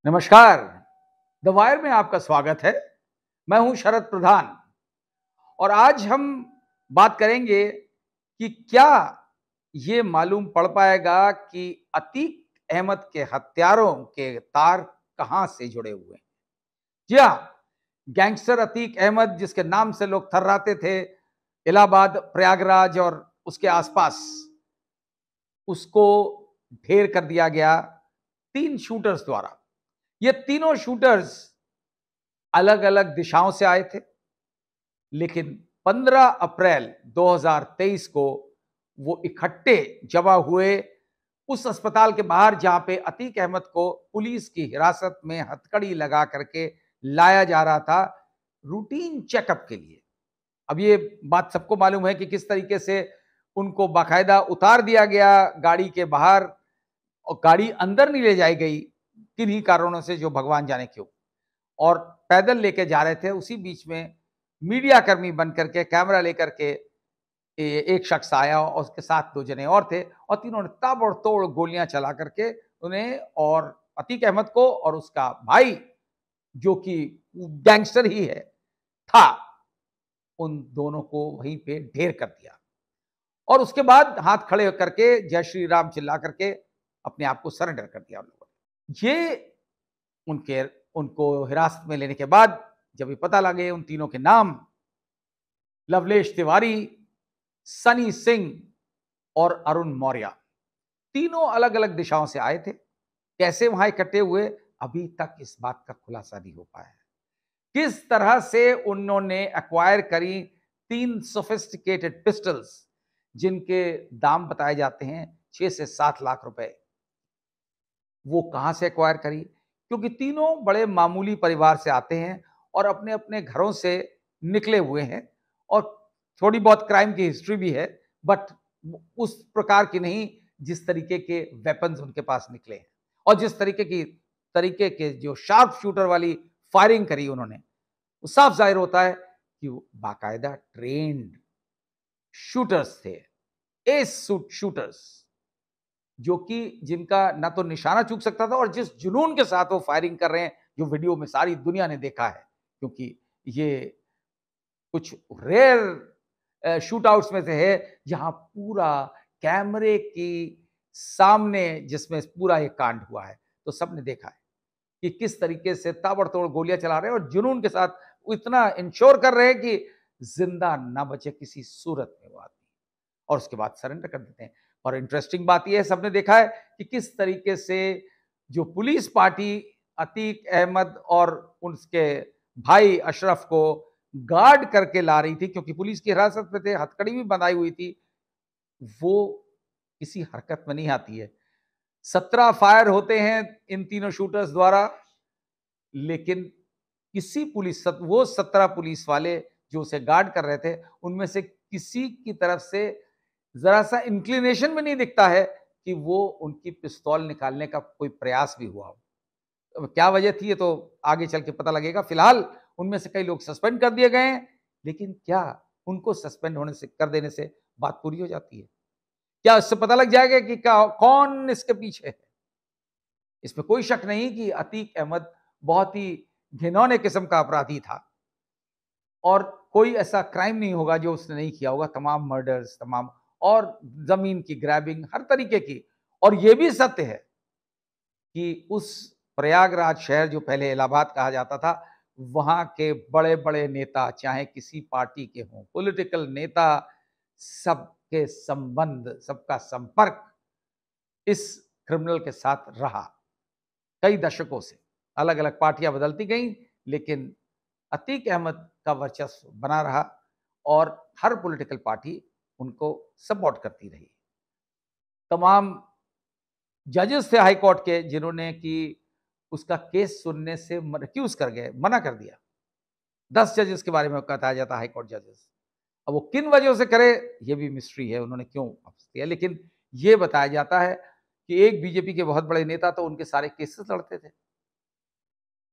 नमस्कार। The wire में आपका स्वागत है। मैं हूं शरद प्रधान और आज हम बात करेंगे कि क्या ये मालूम पड़ पाएगा कि अतीक अहमद के हत्यारों के तार कहां से जुड़े हुए हैं। जी हां, गैंगस्टर अतीक अहमद जिसके नाम से लोग थर्राते थे इलाहाबाद, प्रयागराज और उसके आसपास, उसको ढेर कर दिया गया 3 शूटर्स द्वारा। ये तीनों शूटर्स अलग-अलग दिशाओं से आए थे, लेकिन 15 अप्रैल 2023 को वो इकट्ठे जमा हुए उस अस्पताल के बाहर जहां पे अतीक अहमद को पुलिस की हिरासत में हथकड़ी लगा करके लाया जा रहा था रूटीन चेकअप के लिए। अब ये बात सबको मालूम है कि किस तरीके से उनको बाकायदा उतार दिया गया गाड़ी के बाहर और गाड़ी अंदर नहीं ले जाई गई, किन्हीं कारणों से जो भगवान जाने क्यों। और पैदल लेके जा रहे थे, उसी बीच में मीडिया कर्मी बन करके कैमरा लेकर के एक शख्स आया और उसके साथ 2 जने और थे और तीनों ने ताबड़तोड़ गोलियां चला करके उन्हें और अतीक अहमद को और उसका भाई जो कि गैंगस्टर ही है था, उन दोनों को वहीं पे ढेर कर दिया और उसके बाद हाथ खड़े करके जय श्री राम चिल्ला करके अपने आप को सरेंडर कर दिया उन लोगों ने। ये उनके उनको हिरासत में लेने के बाद जब ये पता लगे उन तीनों के नाम लवलेश तिवारी, सनी सिंह और अरुण मौर्य, तीनों अलग-अलग दिशाओं से आए थे। कैसे वहां इकट्ठे हुए, अभी तक इस बात का खुलासा नहीं हो पाया है। किस तरह से उन्होंने एक्वायर करी 3 सोफिस्टिकेटेड पिस्टल्स जिनके दाम बताए जाते हैं 6 से 7 लाख रुपए, वो कहां से एक्वायर करी? क्योंकि तीनों बड़े मामूली परिवार से आते हैं और अपने-अपने घरों से निकले हुए हैं और थोड़ी बहुत क्राइम की हिस्ट्री भी है, बट उस प्रकार की नहीं जिस तरीके के वेपन्स उनके पास निकले हैं और जिस तरीके के जो शार्प शूटर वाली फायरिंग करी उन्होंने, वो साफ ज़ाहिर होता है कि वो बाकायदा ट्रेन्ड शूटर्स थे, एस शूटर्स। जो कि जिनका ना तो निशाना चूक सकता था और जिस जुनून के साथ वो फायरिंग कर रहे हैं, जो वीडियो में सारी दुनिया ने देखा है, क्योंकि ये कुछ रेयर शूट आउट्स में से है जहां पूरा कैमरे की सामने जिसमें पूरा ये कांड हुआ है, तो सबने देखा है कि किस तरीके से ताबड़तोड़ गोलियां चला रहे हैं और जुनून के साथ वो इतना इंश्योर कर रहे हैं कि जिंदा ना बचे किसी सूरत में वो आदमी, और उसके बाद सरेंडर कर देते हैं। और इंटरेस्टिंग बात यह है, सबने देखा है कि किस तरीके से जो पुलिस पार्टी अतीक अहमद और उसके भाई अशरफ को गार्ड करके ला रही थी, क्योंकि पुलिस की हिरासत में थे, हथकड़ी भी बंधाई हुई थी, वो किसी हरकत में नहीं आती है। 17 फायर होते हैं इन तीनों शूटर्स द्वारा, लेकिन किसी पुलिस वो 17 पुलिस वाले जो उसे गार्ड कर रहे थे, उनमें से किसी की तरफ से जरा सा इंक्लिनेशन भी नहीं दिखता है कि वो उनकी पिस्तौल निकालने का कोई प्रयास भी हुआ हो। अब क्या वजह थी ये तो आगे चल के पता लगेगा। फिलहाल उनमें से कई लोग सस्पेंड कर दिए गए हैं, लेकिन क्या उनको सस्पेंड होने से कर देने से बात पूरी हो जाती है? क्या इससे पता लग जाएगा कि कौन इसके पीछे है? इसमें कोई शक नहीं कि अतीक अहमद बहुत ही घिनौने किस्म का अपराधी था और कोई ऐसा क्राइम नहीं होगा जो उसने नहीं किया होगा। तमाम मर्डर्स, तमाम और जमीन की ग्रैबिंग, हर तरीके की। और यह भी सत्य है कि उस प्रयागराज शहर जो पहले इलाहाबाद कहा जाता था, वहां के बड़े-बड़े नेता चाहे किसी पार्टी के हों, पॉलिटिकल नेता, सबके संबंध, सबका संपर्क इस क्रिमिनल के साथ रहा कई दशकों से। अलग-अलग पार्टियां बदलती गईं, लेकिन अतीक अहमद का वर्चस्व बना रहा और हर पॉलिटिकल पार्टी उनको सपोर्ट करती रही। तमाम जजेस थे हाई कोर्ट के जिन्होंने कि उसका केस सुनने से रिक्यूज कर गए, मना कर दिया। 10 जजेस के बारे में बताया जाता है, हाई कोर्ट जजेस। अब वो किन वजहों से करे, ये भी मिस्ट्री है, उन्होंने क्यों वापस किया। लेकिन ये बताया जाता है कि एक बीजेपी के बहुत बड़े नेता तो उनके सारे केसेस लड़ते थे,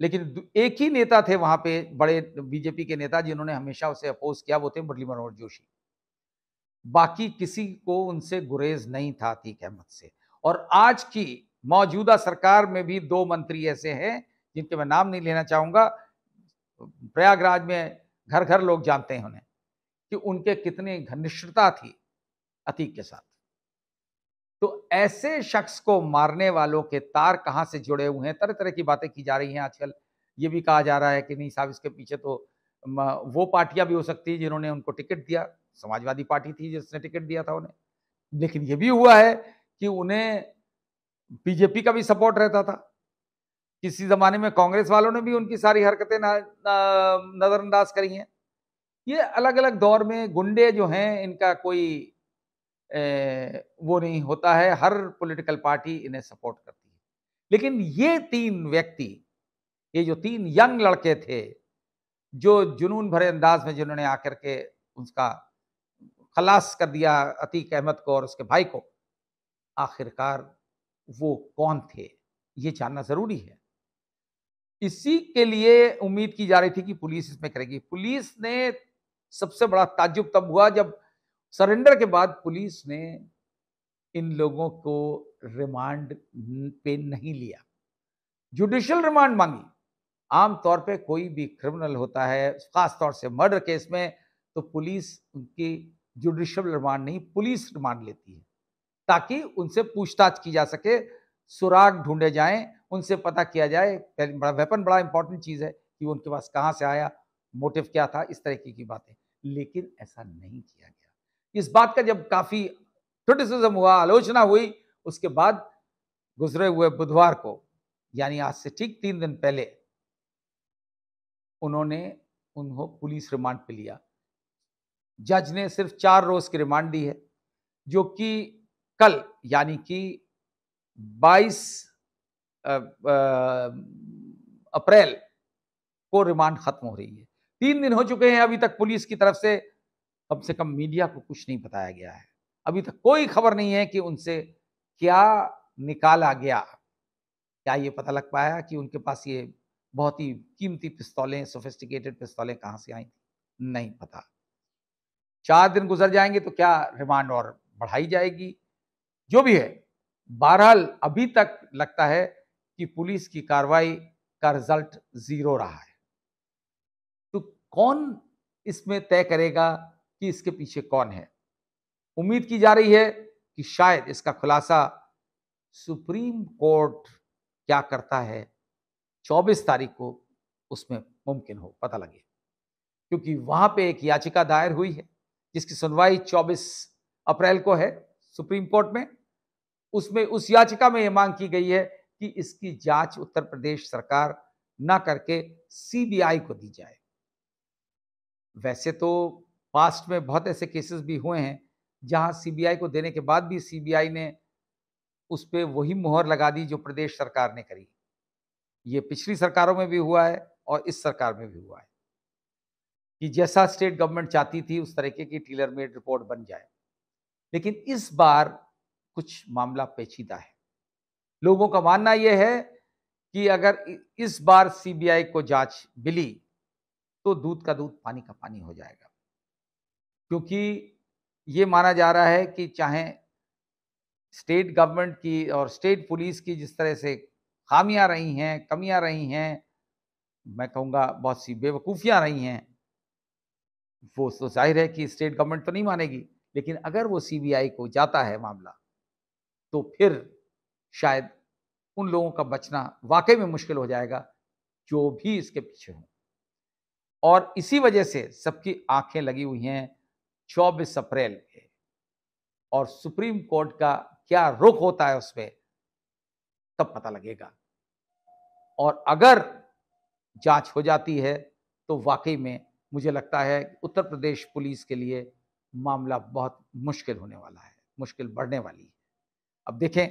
लेकिन एक ही नेता थे वहां पे, बड़े बीजेपी के नेता जिन्होंने हमेशा उसे अपोज किया, वो थे मुरली मनोहर जोशी। बाकी किसी को उनसे गुरेज नहीं था अतीक अहमद से। और आज की मौजूदा सरकार में भी 2 मंत्री ऐसे हैं जिनके मैं नाम नहीं लेना चाहूंगा। प्रयागराज में घर घर लोग जानते हैं उन्हें कि उनके कितनी घनिष्ठता थी अतीक के साथ। तो ऐसे शख्स को मारने वालों के तार कहां से जुड़े हुए हैं, तरह तरह की बातें की जा रही हैं आजकल। ये भी कहा जा रहा है कि नहीं साहब, इसके पीछे तो वो पार्टियां भी हो सकती है जिन्होंने उनको टिकट दिया। समाजवादी पार्टी थी जिसने टिकट दिया था उन्हें। लेकिन ये भी हुआ है कि उन्हें बीजेपी का भी सपोर्ट रहता था। किसी जमाने में कांग्रेस वालों ने भी उनकी सारी हरकतें नजरअंदाज करी हैं। ये अलग अलग दौर में गुंडे जो हैं, इनका कोई वो नहीं होता है। हर पॉलिटिकल पार्टी इन्हें सपोर्ट करती है। लेकिन ये 3 व्यक्ति, ये जो 3 यंग लड़के थे, जो जुनून भरे अंदाज में जिन्होंने आकर के उसका खलास कर दिया अतीक अहमद को और उसके भाई को, आखिरकार वो कौन थे, ये जानना जरूरी है। इसी के लिए उम्मीद की जा रही थी कि पुलिस इसमें करेगी। पुलिस ने, सबसे बड़ा ताज्जुब तब हुआ जब सरेंडर के बाद पुलिस ने इन लोगों को रिमांड पे नहीं लिया, जुडिशियल रिमांड मांगी। आमतौर पे कोई भी क्रिमिनल होता है, खास तौर से मर्डर केस में, तो पुलिस उनकी जुडिशियल रिमांड नहीं, पुलिस रिमांड लेती है ताकि उनसे पूछताछ की जा सके, सुराग ढूंढे जाएं, उनसे पता किया जाए। वेपन बड़ा इंपॉर्टेंट चीज है कि वो उनके पास कहां से आया, मोटिव क्या था, इस तरीके की बातें। लेकिन ऐसा नहीं किया गया। इस बात का जब काफी क्रिटिसिज्म हुआ, आलोचना हुई, उसके बाद गुजरे हुए बुधवार को, यानी आज से ठीक 3 दिन पहले, उन्होंने उनको पुलिस रिमांड पे लिया। जज ने सिर्फ 4 रोज की रिमांड दी है, जो कि कल यानी कि 22 अप्रैल को रिमांड खत्म हो रही है। 3 दिन हो चुके हैं, अभी तक पुलिस की तरफ से कम मीडिया को कुछ नहीं बताया गया है। अभी तक कोई खबर नहीं है कि उनसे क्या निकाला गया। क्या ये पता लग पाया कि उनके पास ये बहुत ही कीमती पिस्तौलें, सोफिस्टिकेटेड पिस्तौलें कहां से आई थी? नहीं पता। 4 दिन गुजर जाएंगे तो क्या रिमांड और बढ़ाई जाएगी? जो भी है, बहरहाल अभी तक लगता है कि पुलिस की कार्रवाई का रिजल्ट 0 रहा है। तो कौन इसमें तय करेगा कि इसके पीछे कौन है? उम्मीद की जा रही है कि शायद इसका खुलासा सुप्रीम कोर्ट क्या करता है 24 तारीख को, उसमें मुमकिन हो पता लगे। क्योंकि वहां पे एक याचिका दायर हुई है जिसकी सुनवाई 24 अप्रैल को है सुप्रीम कोर्ट में। उसमें उस याचिका में यह मांग की गई है कि इसकी जांच उत्तर प्रदेश सरकार ना करके सीबीआई को दी जाए। वैसे तो पास्ट में बहुत ऐसे केसेस भी हुए हैं जहां सीबीआई को देने के बाद भी सीबीआई ने उस पे वही मुहर लगा दी जो प्रदेश सरकार ने करी। ये पिछली सरकारों में भी हुआ है और इस सरकार में भी हुआ है कि जैसा स्टेट गवर्नमेंट चाहती थी उस तरीके की टेलर मेड रिपोर्ट बन जाए। लेकिन इस बार कुछ मामला पेचीदा है। लोगों का मानना यह है कि अगर इस बार सीबीआई को जांच मिली तो दूध का दूध पानी का पानी हो जाएगा। क्योंकि ये माना जा रहा है कि चाहे स्टेट गवर्नमेंट की और स्टेट पुलिस की जिस तरह से खामियां रही हैं, कमियां रही हैं, मैं कहूँगा बहुत सी बेवकूफ़ियाँ रही हैं, वो तो ज़ाहिर है कि स्टेट गवर्नमेंट तो नहीं मानेगी। लेकिन अगर वो सीबीआई को जाता है मामला, तो फिर शायद उन लोगों का बचना वाक़ई में मुश्किल हो जाएगा, जो भी इसके पीछे हों। और इसी वजह से सबकी आँखें लगी हुई हैं 24 अप्रैल पे, और सुप्रीम कोर्ट का क्या रुख होता है उसपे, तब पता लगेगा। और अगर जांच हो जाती है तो वाकई में मुझे लगता है उत्तर प्रदेश पुलिस के लिए मामला बहुत मुश्किल होने वाला है, मुश्किल बढ़ने वाली है। अब देखें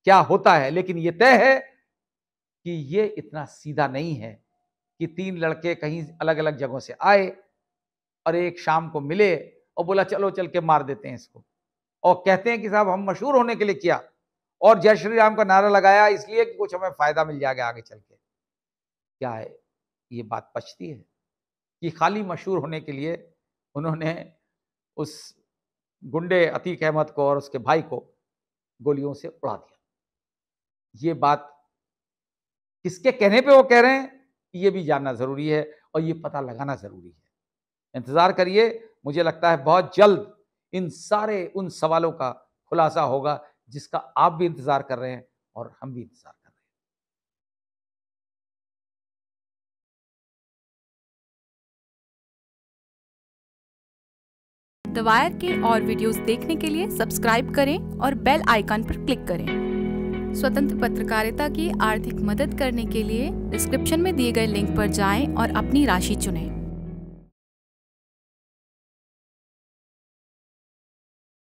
क्या होता है। लेकिन यह तय है कि ये इतना सीधा नहीं है कि 3 लड़के कहीं अलग अलग जगहों से आए और एक शाम को मिले और बोला चलो चल के मार देते हैं इसको, और कहते हैं कि साहब हम मशहूर होने के लिए किया और जय श्री राम का नारा लगाया इसलिए कि कुछ हमें फायदा मिल जाएगा आगे चल के। क्या है ये बात पचती है कि खाली मशहूर होने के लिए उन्होंने उस गुंडे अतीक अहमद को और उसके भाई को गोलियों से उड़ा दिया। ये बात किसके कहने पे वो कह रहे हैं, ये भी जानना ज़रूरी है और ये पता लगाना ज़रूरी है। इंतज़ार करिए, मुझे लगता है बहुत जल्द इन सारे उन सवालों का खुलासा होगा जिसका आप भी इंतज़ार कर रहे हैं और हम भी इंतज़ार कर रहे हैं। द वायर के और वीडियोस देखने के लिए सब्सक्राइब करें और बेल आइकन पर क्लिक करें। स्वतंत्र पत्रकारिता की आर्थिक मदद करने के लिए डिस्क्रिप्शन में दिए गए लिंक पर जाएं और अपनी राशि चुनें।